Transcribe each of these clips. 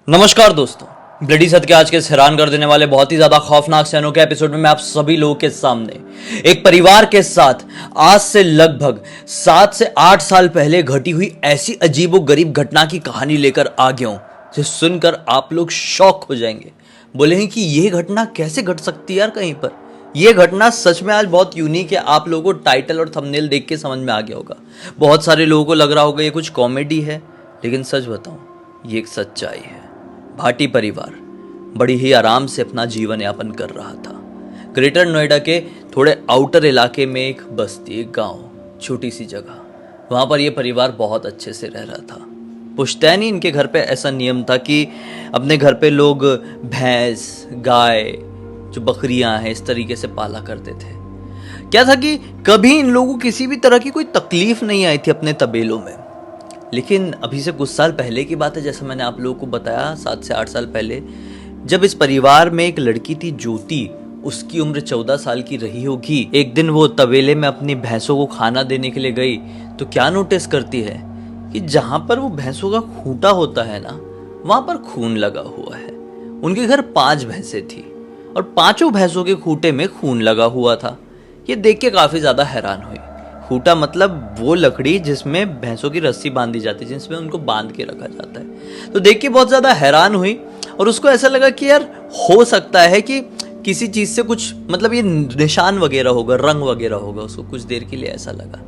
नमस्कार दोस्तों, ब्लडी सत्य के आज के इस हैरान कर देने वाले बहुत ही ज्यादा खौफनाक से अनोखे एपिसोड में मैं आप सभी लोगों के सामने एक परिवार के साथ आज से लगभग 7 से 8 साल पहले घटी हुई ऐसी अजीबोगरीब घटना की कहानी लेकर आ गया हूं जिसे सुनकर आप लोग शॉक हो जाएंगे। बोलेंगे कि यह घटना कैसे घट सकती है यार कहीं पर। यह घटना सच में आज बहुत यूनिक है। आप लोगों को टाइटल और थंबनेल देख के समझ में आ गया होगा। बहुत सारे लोगों को लग रहा होगा ये कुछ कॉमेडी है, लेकिन सच बताऊं ये एक सच्चाई है। भाटी परिवार बड़ी ही आराम से अपना जीवन यापन कर रहा था। ग्रेटर नोएडा के थोड़े आउटर इलाके में एक बस्ती, एक गांव, छोटी सी जगह। वहां पर यह परिवार बहुत अच्छे से रह रहा था। पुश्तैनी इनके घर पे ऐसा नियम था कि अपने घर पे लोग भैंस, गाय, जो बकरियां हैं, इस तरीके से पाला करते थे। क्या था कि कभी इन लोगों को किसी भी तरह की कोई तकलीफ नहीं आई थी अपने तबेलों में। लेकिन अभी से कुछ साल पहले की बात है, जैसे मैंने आप लोगों को बताया 7 से 8 साल पहले, जब इस परिवार में एक लड़की थी ज्योति। उसकी उम्र 14 साल की रही होगी। एक दिन वो तबेले में अपनी भैंसों को खाना देने के लिए गई तो क्या नोटिस करती है कि जहां पर वो भैंसों का खूंटा होता है ना, वहां पर खून लगा हुआ है। उनके घर 5 भैंसें थी और 5 भैंसों के खूंटे में खून लगा हुआ था। ये देख के काफी ज्यादा हैरान हुई। खूंटा मतलब वो लकड़ी जिसमें भैंसों की रस्सी बांधी जाती है, जिसमें उनको बांध के रखा जाता है। तो देख के बहुत ज्यादा हैरान हुई और उसको ऐसा लगा कि यार हो सकता है कि किसी चीज से कुछ, मतलब ये निशान वगैरह होगा, रंग वगैरह होगा। उसको कुछ देर के लिए ऐसा लगा,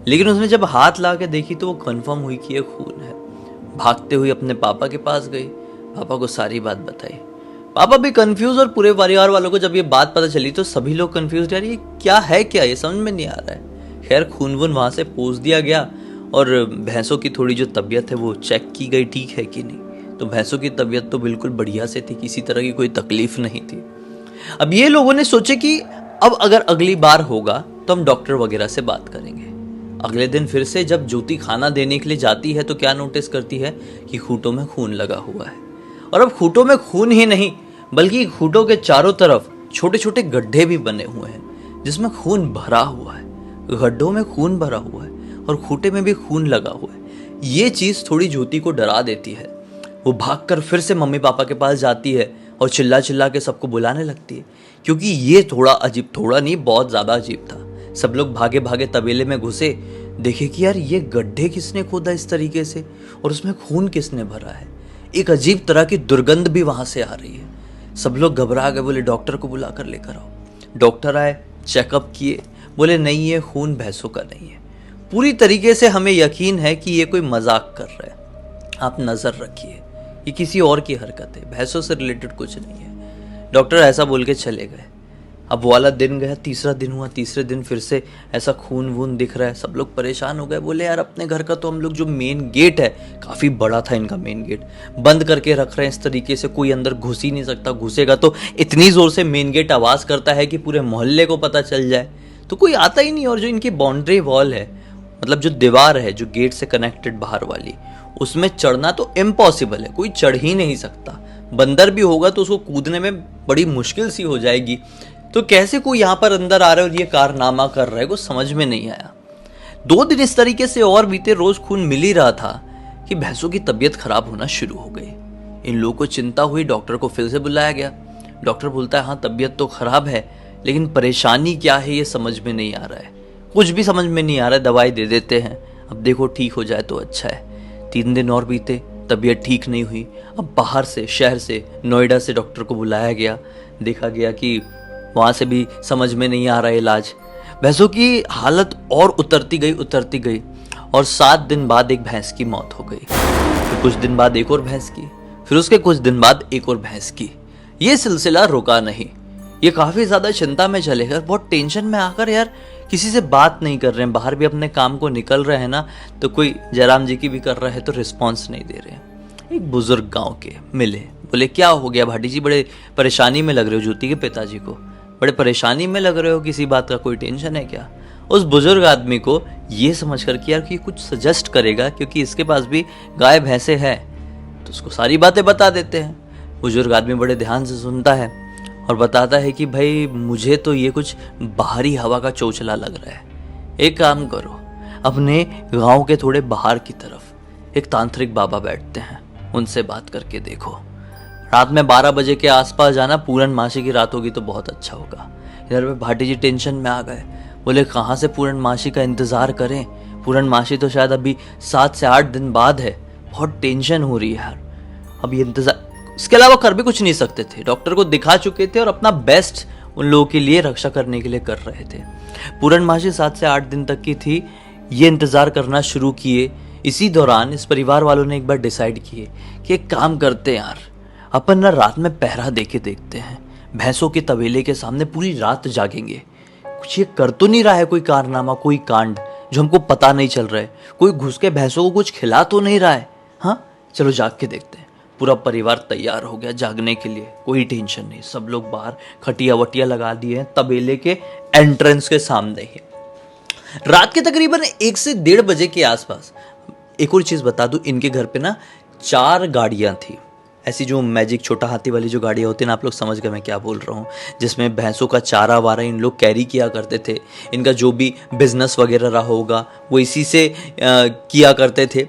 लेकिन उसने जब हाथ ला के देखी तो वो कंफर्म हुई कि ये खून है। भागते हुए अपने पापा के पास गई, पापा को सारी बात बताई। पापा भी कंफ्यूज और पूरे परिवार वालों को जब ये बात पता चली तो सभी लोग कंफ्यूज, यार ये क्या है, क्या ये समझ में नहीं आ रहा है। खैर खून वून वहां से पोंछ दिया गया और भैंसों की थोड़ी जो तबीयत है वो चेक की गई, ठीक है कि नहीं। तो भैंसों की तबीयत तो बिल्कुल बढ़िया से थी, किसी तरह की कोई तकलीफ नहीं थी। अब ये लोगों ने सोचे कि अब अगर अगली बार होगा तो हम डॉक्टर वगैरह से बात करेंगे। अगले दिन फिर से जब ज्योति खाना देने के लिए जाती है तो क्या नोटिस करती है कि खूंटों में खून लगा हुआ है। और अब खूंटों में खून ही नहीं बल्कि खूंटों के चारों तरफ छोटे छोटे गड्ढे भी बने हुए हैं जिसमें खून भरा हुआ है। गड्ढों में खून भरा हुआ है और खूंटे में भी खून लगा हुआ है। ये चीज थोड़ी ज्योति को डरा देती है। वो भागकर फिर से मम्मी पापा के पास जाती है और चिल्ला चिल्ला के सबको बुलाने लगती है, क्योंकि ये थोड़ा अजीब, थोड़ा नहीं बहुत ज्यादा अजीब था। सब लोग भागे भागे तबेले में घुसे, देखे कि यार ये गड्ढे किसने खोदा इस तरीके से और उसमें खून किसने भरा है। एक अजीब तरह की दुर्गंध भी वहां से आ रही है। सब लोग घबरा गए, बोले डॉक्टर को बुला कर लेकर आओ। डॉक्टर आए, चेकअप किए, बोले नहीं ये खून भैंसों का नहीं है। पूरी तरीके से हमें यकीन है कि ये कोई मजाक कर रहा है, आप नजर रखिए, ये किसी और की हरकत है, भैंसों से रिलेटेड कुछ नहीं है। डॉक्टर ऐसा बोल के चले गए। अब वो वाला दिन गया, तीसरा दिन हुआ, तीसरे दिन फिर से ऐसा खून वून दिख रहा है। सब लोग परेशान हो गए, बोले यार अपने घर का तो हम लोग, जो मेन गेट है, काफी बड़ा था इनका मेन गेट, बंद करके रख रहे हैं इस तरीके से, कोई अंदर घुस ही नहीं सकता। घुसेगा तो इतनी जोर से मेन गेट आवाज करता है कि पूरे मोहल्ले को पता चल जाए, तो कोई आता ही नहीं। और जो इनकी बाउंड्री वॉल है, मतलब जो दीवार है जो गेट से कनेक्टेड बाहर वाली, उसमें चढ़ना तो इम्पॉसिबल है, कोई चढ़ ही नहीं सकता। बंदर भी होगा तो उसको कूदने में बड़ी मुश्किल सी हो जाएगी। तो कैसे कोई यहाँ पर अंदर आ रहा है और ये कारनामा कर रहा है, कुछ समझ में नहीं आया। 2 दिन इस तरीके से और बीते, रोज खून मिल ही रहा था कि भैंसों की तबीयत खराब होना शुरू हो गई। इन लोगों को चिंता हुई, डॉक्टर को फिर से बुलाया गया। डॉक्टर बोलता है हाँ तबीयत तो खराब है, लेकिन परेशानी क्या है ये समझ में नहीं आ रहा है, कुछ भी समझ में नहीं आ रहा है, दवाई दे देते हैं, अब देखो ठीक हो जाए तो अच्छा है। 3 दिन और बीते, तबीयत ठीक नहीं हुई। अब बाहर से, शहर से, नोएडा से डॉक्टर को बुलाया गया। देखा गया कि वहां से भी समझ में नहीं आ रहा है इलाज। भैंसों की हालत और उतरती गई और 7 दिन बाद एक भैंस की मौत हो गई। फिर कुछ दिन बाद एक और भैंस की, फिर उसके कुछ दिन बाद एक और भैंस की। ये सिलसिला रुका नहीं। ये काफी ज्यादा चिंता में चले गए, बहुत टेंशन में आकर यार किसी से बात नहीं कर रहे हैं। बाहर भी अपने काम को निकल रहे हैं ना, तो कोई जयराम जी की भी कर रहा है तो रिस्पॉन्स नहीं दे रहे हैं। एक बुजुर्ग गांव के मिले, बोले क्या हो गया भाटी जी, बड़े परेशानी में लग रहे हो, ज्योति के पिताजी को बड़े परेशानी में लग रहे हो, किसी बात का कोई टेंशन है क्या। उस बुजुर्ग आदमी को ये समझ कर कि यार कि कुछ सजेस्ट करेगा, क्योंकि इसके पास भी गाय भैंसे है, तो उसको सारी बातें बता देते हैं। बुजुर्ग आदमी बड़े ध्यान से सुनता है और बताता है कि भाई मुझे तो ये कुछ बाहरी हवा का चोचला लग रहा है। एक काम करो, अपने गांव के थोड़े बाहर की तरफ एक तांत्रिक बाबा बैठते हैं, उनसे बात करके देखो। रात में 12 बजे के आसपास जाना, पूर्णमासी की रात होगी तो बहुत अच्छा होगा। इधर पे भाटी जी टेंशन में आ गए, बोले कहाँ से पूर्णमासी का इंतज़ार करें, पूर्णमासी तो शायद अभी 7 से 8 दिन बाद है, बहुत टेंशन हो रही है यार। अब ये इंतज़ार, इसके अलावा कर भी कुछ नहीं सकते थे, डॉक्टर को दिखा चुके थे और अपना बेस्ट उन लोगों के लिए रक्षा करने के लिए कर रहे थे। पूर्णमासी 7 से 8 दिन तक की थी, ये इंतज़ार करना शुरू किए। इसी दौरान इस परिवार वालों ने एक बार डिसाइड किए कि एक काम करते हैं यार, अपन ना रात में पहरा देके देखते हैं, भैंसों के तबेले के सामने पूरी रात जागेंगे। कुछ ये कर तो नहीं रहा है कोई कारनामा, कोई कांड जो हमको पता नहीं चल रहा है, कोई घुस के भैंसों को कुछ खिला तो नहीं रहा है। हाँ चलो जाग के देखते हैं। पूरा परिवार तैयार हो गया जागने के लिए, कोई टेंशन नहीं, सब लोग बाहर खटिया वटिया लगा दिए हैं तबेले के एंट्रेंस के सामने ही। रात के तकरीबन 1 से 1:30 बजे के आसपास, एक और चीज बता दूं, इनके घर पे ना 4 गाड़ियां थी, ऐसी जो मैजिक छोटा हाथी वाली जो गाड़ियां होती है ना, आप लोग समझ गए मैं क्या बोल रहा हूँ, जिसमें भैंसों का चारा वारा इन लोग कैरी किया करते थे। इनका जो भी बिजनेस वगैरह रहा होगा वो इसी से किया करते थे।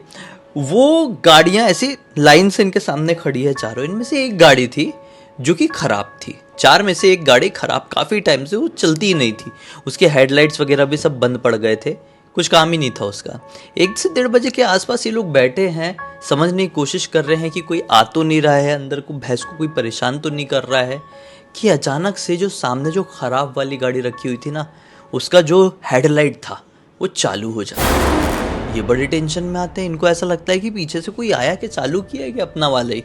वो गाड़ियां ऐसे लाइन से इनके सामने खड़ी है चारों। इनमें से एक गाड़ी थी जो कि खराब थी, 4 में से एक गाड़ी खराब, काफ़ी टाइम से वो चलती ही नहीं थी, उसके हेडलाइट्स वगैरह भी सब बंद पड़ गए थे, कुछ काम ही नहीं था उसका। 1 से 1:30 बजे के आसपास ये लोग बैठे हैं, समझने की कोशिश कर रहे हैं कि कोई आ तो नहीं रहा है अंदर, को भैंस को कोई परेशान तो नहीं कर रहा है, कि अचानक से जो सामने जो खराब वाली गाड़ी रखी हुई थी ना, उसका जो हेडलाइट था वो चालू हो जाता। ये बड़े टेंशन में आते हैं, इनको ऐसा लगता है कि पीछे से कोई आया कि चालू किया है कि अपना वाला ही।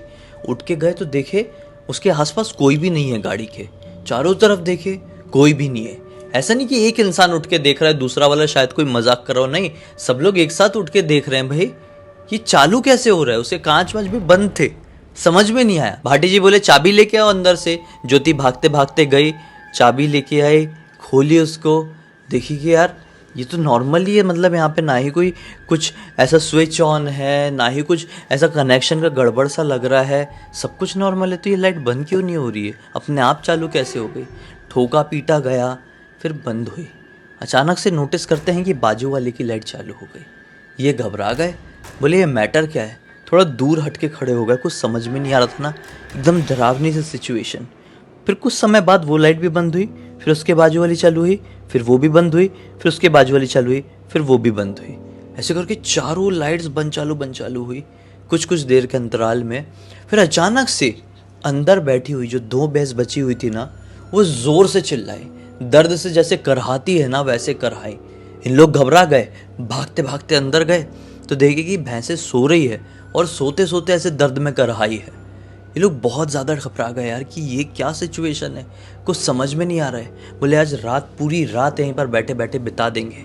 उठ के गए तो देखे उसके आसपास कोई भी नहीं है गाड़ी के, चारों तरफ देखे कोई भी नहीं है। ऐसा नहीं कि एक इंसान उठ के देख रहा है, दूसरा वाला शायद कोई मजाक कर रहा हो, नहीं, सब लोग एक साथ उठ के देख रहे हैं। भाई ये चालू कैसे हो रहा है, उसके कांच वांच भी बंद थे, समझ में नहीं आया। भाटी जी बोले चाबी लेके आओ अंदर से। ज्योति भागते भागते गई, चाबी लेके आई, खोली उसको, देखी कि यार ये तो नॉर्मली है, मतलब यहाँ पे ना ही कोई कुछ ऐसा स्विच ऑन है, ना ही कुछ ऐसा कनेक्शन का गड़बड़ सा लग रहा है, सब कुछ नॉर्मल है। तो ये लाइट बंद क्यों नहीं हो रही है, अपने आप चालू कैसे हो गई। ठोका पीटा गया, फिर बंद हुई। अचानक से नोटिस करते हैं कि बाजू वाले की लाइट चालू हो गई। ये घबरा गए, बोले ये मैटर क्या है, थोड़ा दूर हट के खड़े हो गए, कुछ समझ में नहीं आ रहा था ना, एकदम डरावनी सी सिचुएशन। फिर कुछ समय बाद वो लाइट भी बंद हुई, फिर उसके बाजू वाली चालू हुई, फिर वो भी बंद हुई, फिर उसके बाजू वाली चालू हुई, फिर वो भी बंद हुई। ऐसे करके चारों लाइट्स बंद चालू हुई कुछ कुछ देर के अंतराल में। फिर अचानक से अंदर बैठी हुई जो 2 भैंस बची हुई थी ना, वो जोर से चिल्लाई, दर्द से जैसे करहाती है ना वैसे करहाई। इन लोग घबरा गए, भागते भागते अंदर गए तो देखे कि भैंसें सो रही है और सोते सोते ऐसे दर्द में करहाई है। ये लोग बहुत ज़्यादा घबरा गए यार कि ये क्या सिचुएशन है, कुछ समझ में नहीं आ रहा है। बोले आज रात, पूरी रात यहीं पर बैठे बैठे बिता देंगे,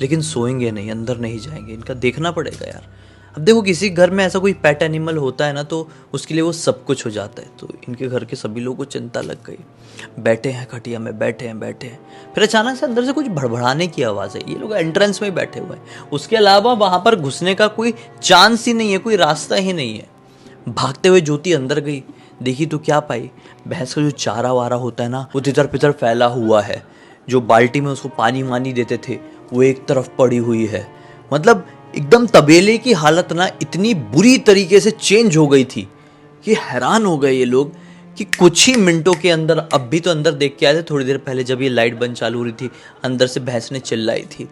लेकिन सोएंगे नहीं, अंदर नहीं जाएंगे, इनका देखना पड़ेगा यार। अब देखो किसी घर में ऐसा कोई पेट एनिमल होता है ना, तो उसके लिए वो सब कुछ हो जाता है। तो इनके घर के सभी लोगों को चिंता लग गई, बैठे हैं खटिया में, बैठे हैं। फिर अचानक से अंदर से कुछ भड़बड़ाने की आवाज़ है। ये लोग एंट्रेंस में ही बैठे हुए हैं, उसके अलावा वहाँ पर घुसने का कोई चांस ही नहीं है, कोई रास्ता ही नहीं है। भागते हुए ज्योति अंदर गई, देखी तो क्या पाई, भैंस का जो चारा वारा होता है ना वो तितर पितर फैला हुआ है। जो बाल्टी में उसको पानी वानी देते थे वो एक तरफ पड़ी हुई है। मतलब एकदम तबेले की हालत ना इतनी बुरी तरीके से चेंज हो गई थी कि हैरान हो गए ये लोग कि कुछ ही मिनटों के अंदर, अब भी तो अंदर देख के आए थे थोड़ी देर पहले जब ये लाइट बंद चालू हो रही थी, अंदर से भैंस ने चिल्लाई थी,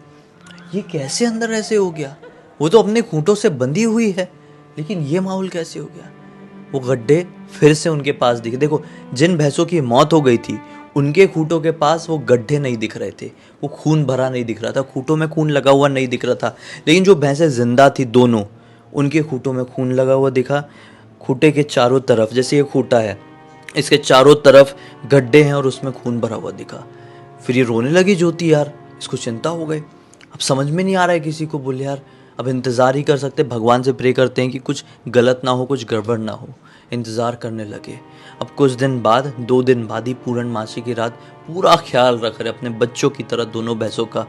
ये कैसे अंदर ऐसे हो गया, वो तो अपने खूंटों से बंधी हुई है, लेकिन ये माहौल कैसे हो गया। वो गड्ढे फिर से उनके पास दिखे। देखो जिन भैंसों की मौत हो गई थी उनके खूंटों के पास वो गड्ढे नहीं दिख रहे थे, वो खून भरा नहीं दिख रहा था, खूंटों में खून लगा हुआ नहीं दिख रहा था। लेकिन जो भैंसें जिंदा थी दोनों, उनके खूंटों में खून लगा हुआ दिखा। खूंटे के चारों तरफ, जैसे ये खूंटा है इसके चारों तरफ गड्ढे हैं और उसमें खून भरा हुआ दिखा। फिर ये रोने लगी ज्योति, यार इसको चिंता हो गई, अब समझ में नहीं आ रहा है किसी को। बोले यार अब इंतज़ार ही कर सकते, भगवान से प्रे करते हैं कि कुछ गलत ना हो, कुछ गड़बड़ ना हो। इंतज़ार करने लगे। अब कुछ दिन बाद, 2 दिन बाद ही पूर्णमासी की रात, पूरा ख्याल रख रहे अपने बच्चों की तरह दोनों भैंसों का।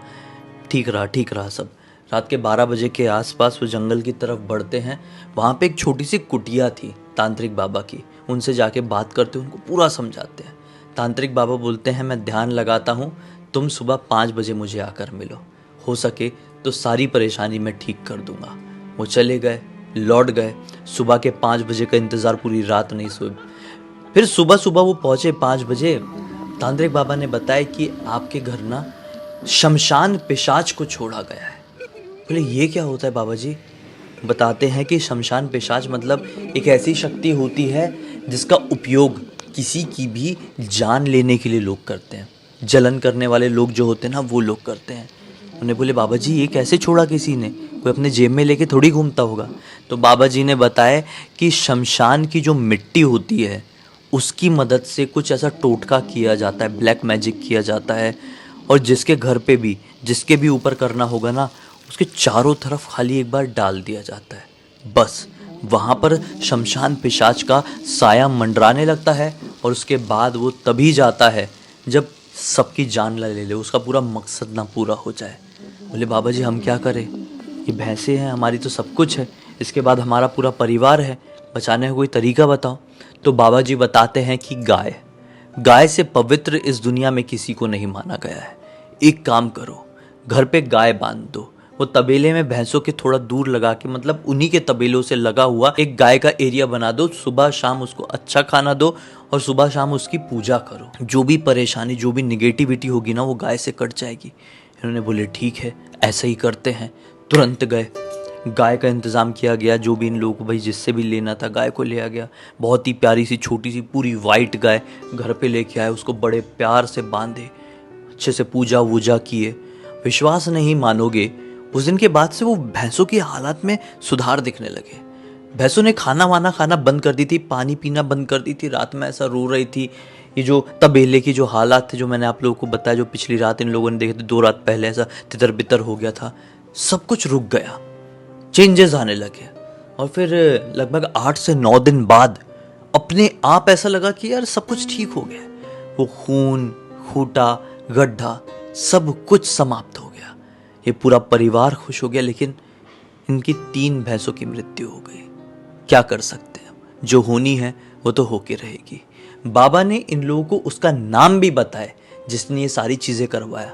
ठीक रहा सब। रात के 12 बजे के आसपास वो जंगल की तरफ बढ़ते हैं। वहाँ पे एक छोटी सी कुटिया थी तांत्रिक बाबा की, उनसे जाके बात करते, उनको पूरा समझाते हैं। तांत्रिक बाबा बोलते हैं मैं ध्यान लगाता हूँ, तुम सुबह 5 बजे मुझे आकर मिलो, हो सके तो सारी परेशानी मैं ठीक कर दूंगा। वो चले गए, लौट गए। सुबह के 5 बजे का इंतज़ार, पूरी रात नहीं सोए। फिर सुबह सुबह वो पहुँचे 5 बजे। तांत्रिक बाबा ने बताया कि आपके घर ना शमशान पिशाच को छोड़ा गया है। बोले ये क्या होता है बाबा जी? बताते हैं कि शमशान पिशाच मतलब एक ऐसी शक्ति होती है जिसका उपयोग किसी की भी जान लेने के लिए लोग करते हैं। जलन करने वाले लोग जो होते हैं ना, वो लोग करते हैं। उन्हें बोले बाबा जी ये कैसे छोड़ा किसी ने? कोई अपने जेब में लेके थोड़ी घूमता होगा। तो बाबा जी ने बताया कि शमशान की जो मिट्टी होती है उसकी मदद से कुछ ऐसा टोटका किया जाता है, ब्लैक मैजिक किया जाता है। और जिसके घर पे भी, जिसके भी ऊपर करना होगा ना, उसके चारों तरफ खाली एक बार डाल दिया जाता है। बस वहाँ पर शमशान पिशाच का साया मंडराने लगता है और उसके बाद वो तभी जाता है जब सबकी जान ले ले, उसका पूरा मकसद ना पूरा हो जाए। बोले बाबा जी हम क्या करें? ये भैंसें हैं, हमारी तो सब कुछ है, इसके बाद हमारा पूरा परिवार है, बचाने का कोई तरीका बताओ। तो बाबा जी बताते हैं कि गाय से पवित्र इस दुनिया में किसी को नहीं माना गया है। एक काम करो, घर पे गाय बांध दो, वो तबेले में भैंसों के थोड़ा दूर लगा के, मतलब उन्हीं के तबेलों से लगा हुआ एक गाय का एरिया बना दो। सुबह शाम उसको अच्छा खाना दो और सुबह शाम उसकी पूजा करो। जो भी परेशानी, जो भी निगेटिविटी होगी ना, वो गाय से कट जाएगी। इन्होंने बोले ठीक है, ऐसा ही करते हैं। तुरंत गए, गाय का इंतज़ाम किया गया। जो भी इन लोगों को भाई जिससे भी लेना था, गाय को लिया गया। बहुत ही प्यारी सी छोटी सी पूरी वाइट गाय घर पे लेके आए, उसको बड़े प्यार से बांधे, अच्छे से पूजा वूजा किए। विश्वास नहीं मानोगे, उस दिन के बाद से वो भैंसों की हालत में सुधार दिखने लगे। भैंसों ने खाना वाना खाना बंद कर दी थी, पानी पीना बंद कर दी थी, रात में ऐसा रो रही थी। ये जो तबेले की जो हालात थे, जो मैंने आप लोगों को बताया, जो पिछली रात इन लोगों ने देखे थे, 2 रात पहले ऐसा तितर बितर हो गया था, सब कुछ रुक गया, चेंजेस आने लगे। और फिर लगभग 8 से 9 दिन बाद अपने आप ऐसा लगा कि यार सब कुछ ठीक हो गया। वो खून, खूटा, गड्ढा सब कुछ समाप्त हो गया। ये पूरा परिवार खुश हो गया। लेकिन इनकी 3 भैंसों की मृत्यु हो गई। क्या कर सकते हैं, जो होनी है वो तो होके रहेगी। बाबा ने इन लोगों को उसका नाम भी बताया जिसने ये सारी चीज़ें करवाया।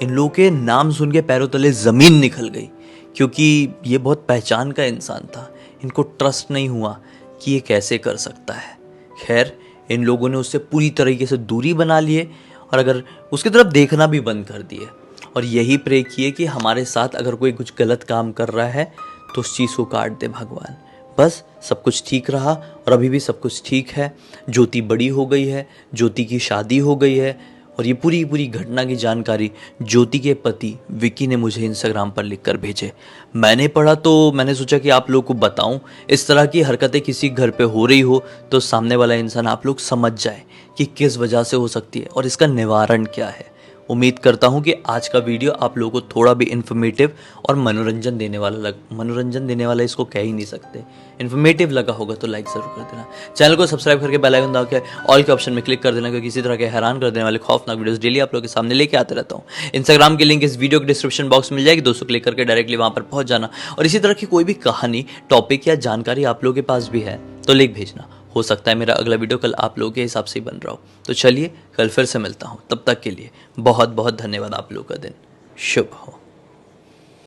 इन लोगों के नाम सुन के पैरों तले ज़मीन निकल गई, क्योंकि ये बहुत पहचान का इंसान था। इनको ट्रस्ट नहीं हुआ कि ये कैसे कर सकता है। खैर, इन लोगों ने उससे पूरी तरीके से दूरी बना लिए और अगर उसकी तरफ देखना भी बंद कर दिए। और यही प्रे किए कि हमारे साथ अगर कोई कुछ गलत काम कर रहा है तो उस चीज़ को काट दे भगवान। बस सब कुछ ठीक रहा और अभी भी सब कुछ ठीक है। ज्योति बड़ी हो गई है, ज्योति की शादी हो गई है। और ये पूरी घटना की जानकारी ज्योति के पति विकी ने मुझे इंस्टाग्राम पर लिखकर भेजे। मैंने पढ़ा तो मैंने सोचा कि आप लोग को बताऊं। इस तरह की हरकतें किसी घर पे हो रही हो तो सामने वाला इंसान, आप लोग समझ जाए कि किस वजह से हो सकती है और इसका निवारण क्या है। उम्मीद करता हूं कि आज का वीडियो आप लोगों को थोड़ा भी इन्फॉर्मेटिव और मनोरंजन देने वाला इसको कह ही नहीं सकते, इन्फॉर्मेटिव लगा होगा तो लाइक ज़रूर कर देना। चैनल को सब्सक्राइब करके बेल आइकन दबा के ऑल के ऑप्शन में क्लिक कर देना, क्योंकि इसी तरह के हैरान कर देने वाले खौफनाक वीडियोस डेली आप लोगों के सामने लेके आते रहता हूँ। इंस्टाग्राम की लिंक इस वीडियो के डिस्क्रिप्शन बॉक्स में मिल जाएगी, दोस्तों क्लिक करके डायरेक्टली वहाँ पर पहुँच जाना। और इसी तरह की कोई भी कहानी, टॉपिक या जानकारी आप लोगों के पास भी है तो लिख भेजना। हो सकता है मेरा अगला वीडियो कल आप लोगों के हिसाब से ही बन रहा हो। तो चलिए कल फिर से मिलता हूँ, तब तक के लिए बहुत बहुत धन्यवाद। आप लोगों का दिन शुभ हो।